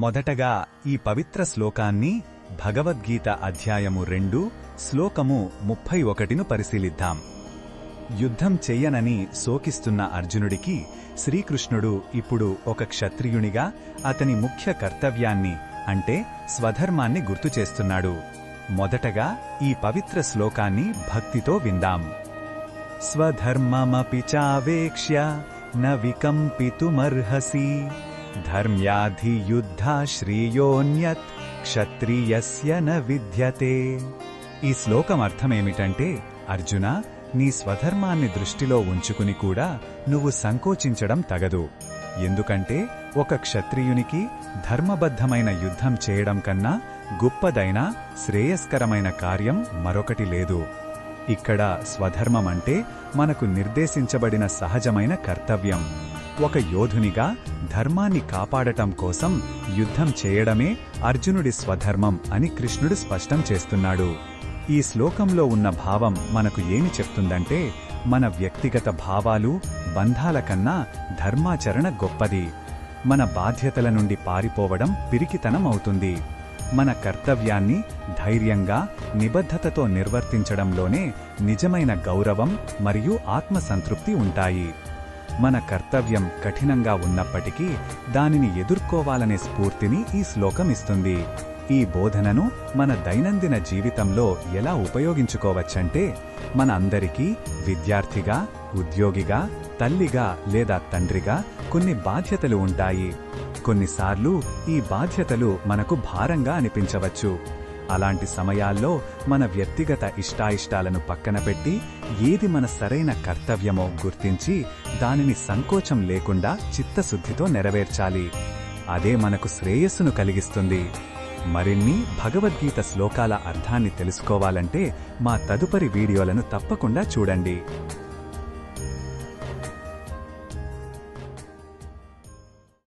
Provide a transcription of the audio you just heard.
మొదటగా ఈ పవిత్ర శ్లోకాన్ని భగవద్గీత అధ్యాయము 2 శ్లోకము 31ను పరిశీలిద్దాం. యుద్ధం చెయ్యనని శోకిస్తున్న అర్జునుడికి శ్రీకృష్ణుడు ఇప్పుడు ఒక క్షత్రియునిగా అతని ముఖ్య కర్తవ్యాన్ని అంటే స్వధర్మాన్ని గుర్తుచేస్తున్నాడు. మొదటగా ఈ పవిత్ర శ్లోకాన్ని భక్తితో విందాం. స్వధర్మమపి చావేక్ష్య న వికంపితుమర్హసి ధర్మ్యాధియుద్ధా శ్రీయోన్యత్ క్షత్రియస్య న విద్యతే. ఈ శ్లోకం అర్థమేమిటంటే, అర్జున, నీ స్వధర్మాన్ని దృష్టిలో ఉంచుకుని కూడా నువ్వు సంకోచించడం తగదు. ఎందుకంటే ఒక క్షత్రియునికి ధర్మబద్ధమైన యుద్ధం చేయడం కన్నా గొప్పదైన శ్రేయస్కరమైన కార్యం మరొకటి లేదు. ఇక్కడ స్వధర్మం అంటే మనకు నిర్దేశించబడిన సహజమైన కర్తవ్యం. ఒక యోధునిగా ధర్మాన్ని కాపాడటం కోసం యుద్ధం చేయడమే అర్జునుడి స్వధర్మం అని కృష్ణుడు స్పష్టం చేస్తున్నాడు. ఈ శ్లోకంలో ఉన్న భావం మనకు ఏమి చెప్తుందంటే, మన వ్యక్తిగత భావాలు, బంధాల కన్నా ధర్మాచరణ గొప్పది. మన బాధ్యతల నుండి పారిపోవడం పిరికితనం అవుతుంది. మన కర్తవ్యాన్ని ధైర్యంగా, నిబద్ధతతో నిర్వర్తించడంలోనే నిజమైన గౌరవం మరియు ఆత్మసంతృప్తి ఉంటాయి. మన కర్తవ్యం కఠినంగా ఉన్నప్పటికీ దానిని ఎదుర్కోవాలనే స్ఫూర్తిని ఈ శ్లోకం ఇస్తుంది. ఈ బోధనను మన దైనందిన జీవితంలో ఎలా ఉపయోగించుకోవచ్చంటే, మన అందరికీ విద్యార్థిగా, ఉద్యోగిగా, తల్లిగా లేదా తండ్రిగా కొన్ని బాధ్యతలు ఉంటాయి. కొన్నిసార్లు ఈ బాధ్యతలు మనకు భారంగా అనిపించవచ్చు. అలాంటి సమయాల్లో మన వ్యక్తిగత ఇష్టాయిష్టాలను పక్కన పెట్టి ఏది మన సరైన కర్తవ్యమో గుర్తించి దానిని సంకోచం లేకుండా చిత్తశుద్ధితో నెరవేర్చాలి. అదే మనకు శ్రేయస్సును కలిగిస్తుంది. మరిన్ని భగవద్గీత శ్లోకాల అర్థాన్ని తెలుసుకోవాలంటే మా తదుపరి వీడియోలను తప్పకుండా చూడండి.